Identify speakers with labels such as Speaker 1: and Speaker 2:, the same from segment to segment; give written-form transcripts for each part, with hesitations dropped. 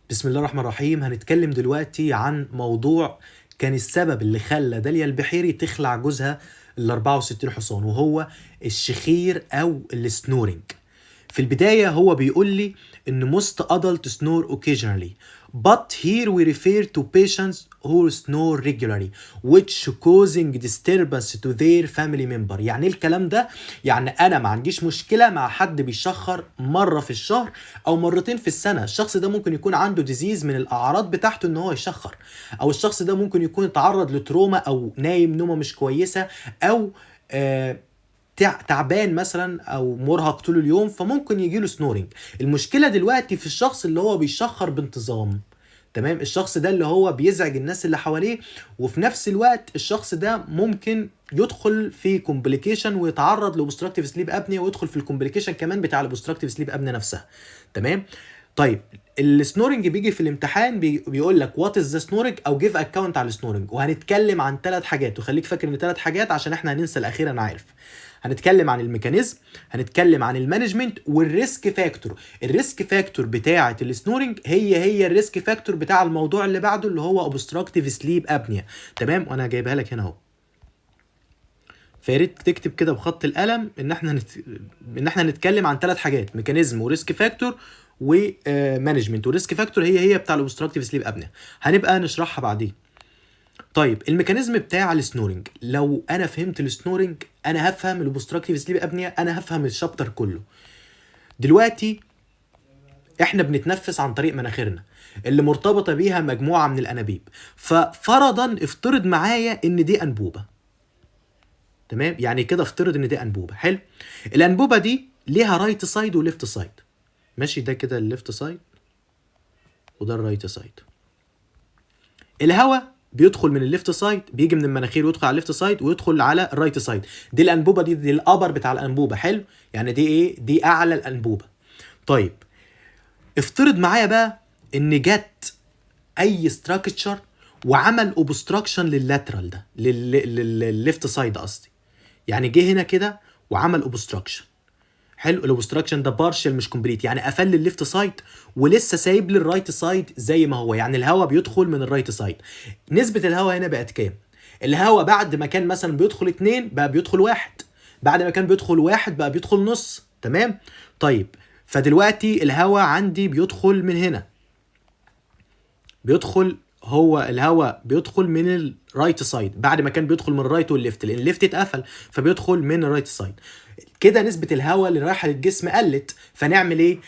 Speaker 1: بسم الله الرحمن الرحيم. هنتكلم دلوقتي عن موضوع كان السبب اللي خلى داليا البحيري تخلع جوزها ال 64 حصان، وهو الشخير او السنورنج. في البداية هو بيقول لي إن most adults snore occasionally, but here we refer to patients who snore regularly which causing disturbance to their family member. يعني إيه الكلام ده؟ يعني أنا ما عنديش مشكلة مع حد بيشخر مرة في الشهر أو مرتين في السنة. الشخص ده ممكن يكون عنده ديزيز من الأعراض بتاعته إن هو يشخر، أو الشخص ده ممكن يكون يتعرض لتروما أو نايم نومة مش كويسة، أو تعبان مثلا او مرهق طول اليوم، فممكن يجيله سنورنج. المشكله دلوقتي في الشخص اللي هو بيشخر بانتظام. تمام، الشخص ده اللي هو بيزعج الناس اللي حواليه، وفي نفس الوقت الشخص ده ممكن يدخل في كومبليكيشن ويتعرض لأوبستراكتيف سليب ابنيا، ويدخل في الكومبليكيشن كمان بتاع الأوبستراكتيف سليب ابنيا نفسها. تمام. طيب السنورنج بيجي في الامتحان بيقول لك وات از ذا سنورنج او جيف اكونت على السنورنج، وهنتكلم عن 3 حاجات، وخليك فاكر ان 3 حاجات عشان احنا هننسى الاخير انا عارف. هنتكلم عن الميكانيزم، هنتكلم عن المانجمنت والريسك فاكتور. الريسك فاكتور بتاعه السنورنج هي الريسك فاكتور بتاع الموضوع اللي بعده اللي هو اوبستراكتيف سليب ابنيا. تمام، وانا جايبها لك هنا اهو. فياريت تكتب كده بخط القلم ان احنا هنتكلم عن 3 حاجات: ميكانيزم وريسك فاكتور ومانجمنت. والريسك فاكتور هي بتاع الاوبستراكتيف سليب ابنيا، هنبقى نشرحها بعدين. طيب الميكانيزم بتاع السنورنج، لو انا فهمت السنورنج انا هفهم الاوبستراكتيف سليب ابنيا، انا هفهم الشابتر كله. دلوقتي احنا بنتنفس عن طريق مناخيرنا اللي مرتبطه بيها مجموعه من الانابيب. ففرضا افترض معايا ان دي انبوبه. تمام، يعني كده افترض ان دي انبوبه. حلو، الانبوبه دي ليها رايت سايد وليفت سايد. ماشي، ده كده الليفت سايد وده الرايت سايد. الهواء بيدخل من الليفت سايد، بيجي من المناخير ويدخل على الليفت سايد ويدخل على الرايت سايد. دي الانبوبه، دي الابر بتاع الانبوبه. حلو، يعني دي ايه؟ دي اعلى الانبوبه. طيب افترض معايا بقى ان جت اي ستراكشر وعمل اوبستراكشن لللاترال ده، للليفت سايد قصدي. يعني جه هنا كده وعمل اوبستراكشن. حلو، الاوبستراكشن ده بارشل مش كومبليت، يعني قفل لي الليفت سايد ولسه سايب لي الرايت سايد زي ما هو، يعني الهواء بيدخل من الرايت سايد. نسبة الهواء هنا بقت كام؟ الهواء بعد ما كان مثلا بيدخل 2 بقى بيدخل 1، بعد ما كان بيدخل 1 بقى بيدخل نص. تمام. طيب فدلوقتي الهواء عندي بيدخل من هنا، الهواء بيدخل من الرايت سايد بعد ما كان بيدخل من الرايت والليفت، لان الليفت اتقفل فبيدخل من الرايت سايد. كده نسبة الهواء اللي رايحة للجسم قلت، فنعمل ايه؟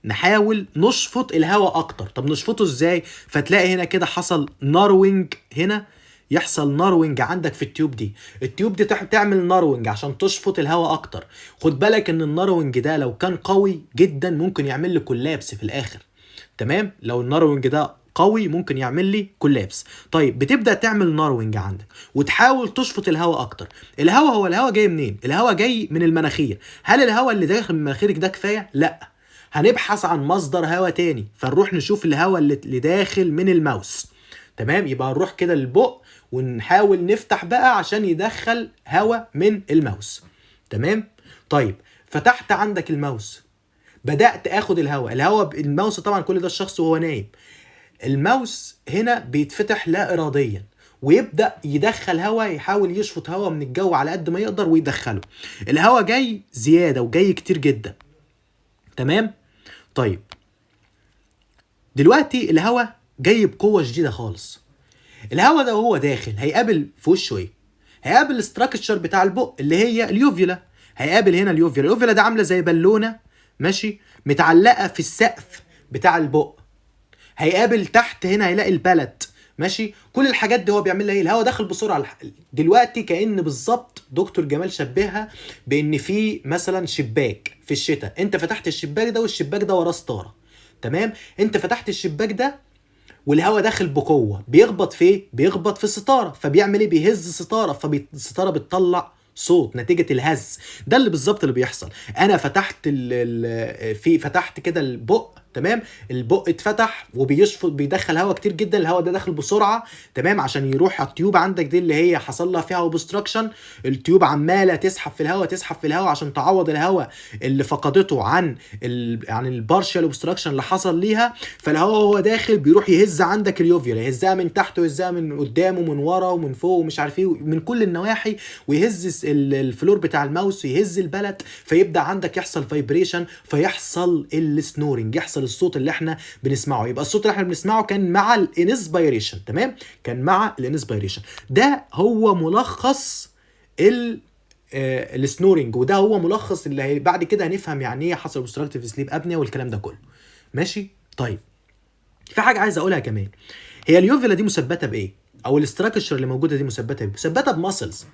Speaker 1: نحاول نشفط الهواء اكتر. طب نشفطه ازاي؟ فتلاقي هنا كده حصل ناروينج، هنا يحصل ناروينج عندك في التيوب دي تعمل ناروينج عشان تشفط الهواء اكتر. خد بالك ان الناروينج ده لو كان قوي جدا ممكن يعمل لي كولابس في الاخر. تمام، لو الناروينج ده قوي ممكن يعمل لي كولابس. طيب بتبدا تعمل ناروينج عندك وتحاول تشفط الهواء اكتر. الهواء جاي منين؟ الهواء جاي من المناخير. هل الهواء اللي داخل من مناخيرك ده كفايه؟ لا، هنبحث عن مصدر هواء تاني، فنروح نشوف الهواء اللي داخل من الماوس. تمام، يبقى نروح كده للبق ونحاول نفتح بقى عشان يدخل هواء من الماوس. تمام. طيب فتحت عندك الماوس، بدأت اخد الهواء الماوس طبعا كل ده الشخص وهو نايم. الماوس هنا بيتفتح لا اراديا ويبدأ يدخل هواء، يحاول يشفط هواء من الجو على قد ما يقدر ويدخله. الهواء جاي زيادة وجاي كتير جدا. تمام. طيب دلوقتي الهواء جاي بقوة شديدة خالص. الهواء ده وهو داخل هيقابل في وشه ايه؟ هيقابل الاستراكشر بتاع البق اللي هي اليوفيولا. هيقابل هنا اليوفيولا ده عامله زي بالونه، ماشي، متعلقه في السقف بتاع البق. هيقابل تحت هنا هيلاقي البلد، ماشي. كل الحاجات دي هو بيعملها ايه؟ الهواء داخل بسرعه. دلوقتي كأن بالظبط دكتور جمال شبهها بان في مثلا شباك في الشتاء، انت فتحت الشباك ده والشباك ده وراه ستاره. تمام، انت فتحت الشباك ده والهواء داخل بقوه، بيخبط في ايه؟ بيخبط في الستاره، فبيعمل ايه؟ بيهز الستاره، فالستاره بتطلع صوت نتيجه الهز. ده اللي بالظبط اللي بيحصل. انا فتحت فتحت كده البق تمام، البق اتفتح وبيشفط بيدخل هواء كتير جدا، الهواء ده داخل بسرعه تمام عشان يروح على التيوب عندك دي اللي هي حصل لها فيها اوبستراكشن، التيوب عماله تسحب في الهواء تسحب في الهواء عشان تعوض الهواء اللي فقدته عن البارشال اوبستراكشن اللي حصل ليها. فالهواء هو داخل بيروح يهز عندك اليوفيولا، يهزها من تحت ويهزها من قدام ومن ورا ومن فوق ومش عارف ايه من كل النواحي، ويهز الفلور بتاع الماوس ويهز البلد، فيبدا عندك يحصل فايبريشن، فيحصل السنورنج، يحصل الصوت اللي احنا بنسمعه. يبقى الصوت اللي احنا بنسمعه كان مع الانسبيريشن، تمام، كان مع الانسبيريشن. ده هو ملخص السنورنج، وده هو ملخص اللي بعد كده هنفهم يعني ايه حصل اوبستراكتيف سليب ابنيا والكلام ده كله. ماشي طيب، في حاجه عايز اقولها كمان، هي اليوفيلا دي مثبته بايه؟ او الاستراكشر اللي موجوده دي مثبته بايه؟ مثبته بماسلز.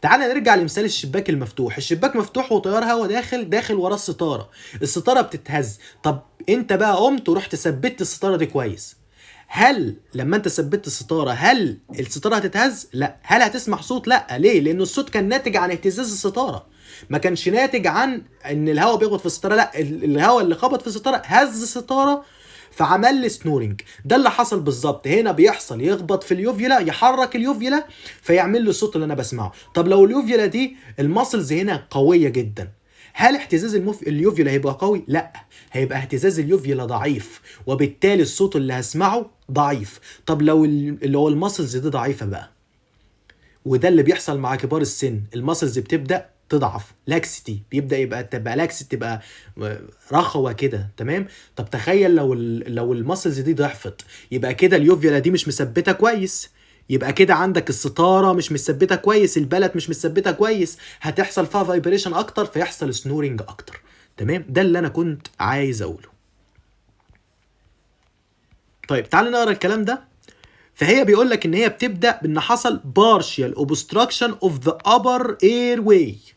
Speaker 1: تعالى نرجع لمثال الشباك المفتوح، الشباك مفتوح وتيار هوا داخل وراه الستاره، الستاره بتتهز. طب انت بقى قمت ورحت ثبت الستاره دي كويس، هل لما انت ثبت الستاره هل الستاره هتتهز؟ لا. هل هتسمع صوت؟ لا. ليه؟ لان الصوت كان ناتج عن اهتزاز الستاره، ما كانش ناتج عن ان الهواء بيخبط في الستاره، لا، الهواء اللي خبط في الستاره هز الستاره فعمل لي سنورنج. ده اللي حصل بالظبط هنا، بيحصل يخبط في اليوفيولا، يحرك اليوفيولا فيعمل لي الصوت اللي انا بسمعه. طب لو اليوفيولا دي الماسلز هنا قويه جدا، هل اهتزاز اليوفيولا هيبقى قوي؟ لا، هيبقى اهتزاز اليوفيولا ضعيف، وبالتالي الصوت اللي هسمعه ضعيف. طب لو اللي هو الماسلز دي ضعيفه بقى، وده اللي بيحصل مع كبار السن، الماسلز بتبدا تضعف، لاكسيتي بيبدا تبقى لاكسيتي، تبقى رخوه كده، تمام. طب تخيل لو الماسلز دي ضعفت، يبقى كده اليوفيولا دي مش مثبته كويس، يبقى كده عندك الستاره مش مثبته كويس، البلد مش مثبته كويس، هتحصل فيها فايبريشن اكتر فيحصل سنورنج اكتر، تمام. ده اللي انا كنت عايز اقوله. طيب تعال نقرا الكلام ده. فهي بيقول لك ان هي بتبدا بان حصل partial obstruction of the upper airway،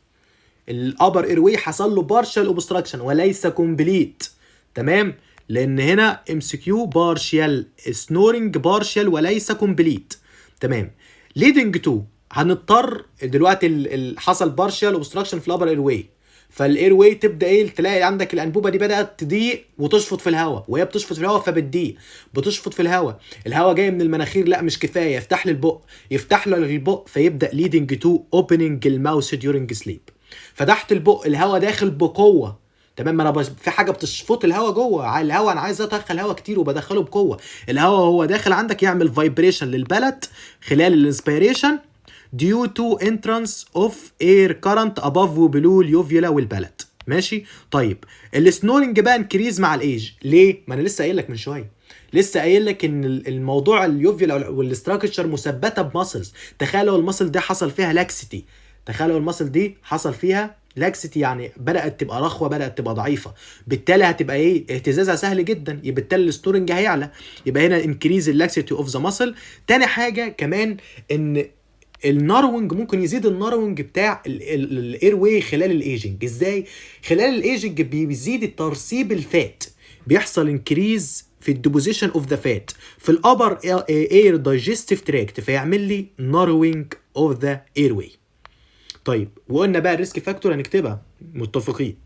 Speaker 1: الابر ايروي حصل له partial obstruction وليس complete، تمام، لان هنا MCQ partial snoring partial وليس complete، تمام. leading to، هنضطر دلوقتي حصل partial obstruction في الابر ايروي، فالاير واي تبدا ايه، تلاقي عندك الانبوبه دي بدات تضيق وتشفط في الهواء، وهي بتشفط في الهواء فبتضيق، بتشفط في الهواء، الهواء جاي من المناخير لا مش كفايه، يفتح لي البق، يفتح له البق، فيبدا leading to opening الماوس during sleep. فتحت البق، الهواء داخل بقوه، تمام. انا في حاجه بتشفط الهواء جوه، الهواء انا عايز ادخل هواء كتير وبدخله بقوه، الهواء هو داخل عندك يعمل فايبريشن للبلد خلال الانسبيريشن due to entrance of air current above وبلو اليوفيولا والبلد. ماشي طيب، السنورنج بقى انكريز مع الايج. ليه؟ ما انا لسه قايل لك من شويه، لسه قايل لك ان الموضوع اليوفيولا والاستراكشر مثبته بماسلز. تخيل لو الماسل دي حصل فيها لاكسيتي، تخيل لو الماسل دي حصل فيها لاكسيتي، يعني بدات تبقى رخوه، بدات تبقى ضعيفه، بالتالي هتبقى ايه، اهتزازها سهل جدا، يبقى بالتالي الستورنج هيعلى، يبقى هنا انكريز اللاكسيتي اوف ذا ماسل. تاني حاجه كمان ان الناروينج ممكن يزيد، الناروينج بتاع الاير واي خلال الايجنج. ازاي؟ خلال الايجنج بيزيد الترسيب الفات، بيحصل انكريز في الديبوزيشن اوف ذا فات في الابر اير دايجستيف تراكت، فيعمل لي ناروينج اوف ذا اير واي. طيب وقلنا بقى الريسك فاكتور هنكتبها، متفقين،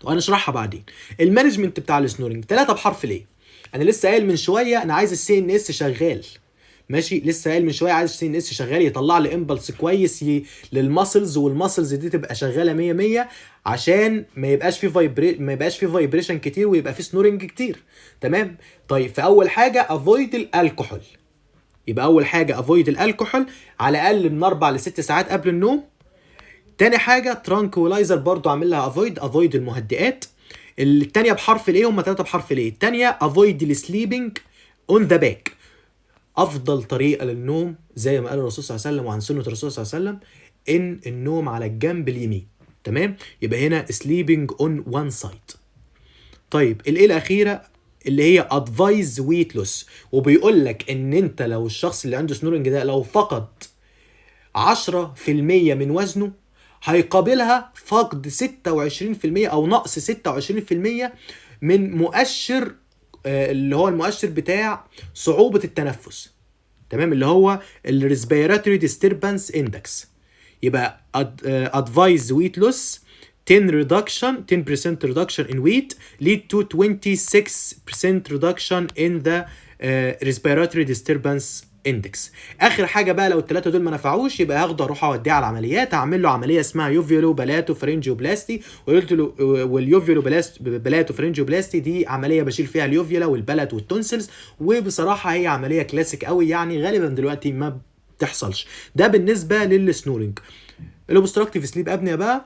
Speaker 1: وهنشرحها بعدين. المانجمنت بتاع السنورنج 3 بحرف ليه. انا لسه قايل من شويه انا عايز السي ان اس شغال، ماشي، لسه قايل من شويه عايز السي ان اس شغال، يطلع لي امبلس كويس للماسلز، والماسلز دي تبقى شغاله 100 100 عشان ما يبقاش في فايبريشن كتير ويبقى في سنورنج كتير، تمام. طيب فاول حاجه افويد الكحول، يبقى اول حاجه افويد الكحول على الاقل من 4 ل 6 ساعات قبل النوم. تاني حاجه ترانكولايزر برضو اعمل لها افويد المهدئات. الثانيه بحرف الايه، هم 3 بحرف الايه. الثانيه افويد السليبنج اون ذا باك، افضل طريقه للنوم زي ما قال الرسول صلى الله عليه وسلم وعن سنه الرسول صلى الله عليه وسلم ان النوم على الجنب اليمين، تمام. يبقى هنا sleeping on one side. طيب الايه الاخيره اللي هي advise weight loss، وبيقول لك ان انت لو الشخص اللي عنده سنورنج ده لو فقد 10% من وزنه هيقابلها فقد 26% او نقص 26% من مؤشر اللي هو المؤشر بتاع صعوبة التنفس، تمام، اللي هو الريسبيراتوري ديستربنس اندكس. يبقى advise weight loss 10% reduction in weight lead to 26% reduction in the respiratory disturbance index. اخر حاجه بقى، لو الثلاثه دول ما نفعوش يبقى هاخده اروح اوديه على العمليات، هعمل له عمليه اسمها يوفيولو بالاتو فرنجيوبلاستي. وقلت له واليوفيولو بالاتو فرنجيوبلاستي دي عمليه بشيل فيها اليوفيولا والبلت والتونسلز، وبصراحه هي عمليه كلاسيك قوي، يعني غالبا دلوقتي ما بتحصلش. ده بالنسبه للسنورنج. الاوبستراكتيف سليب ابنيا بقى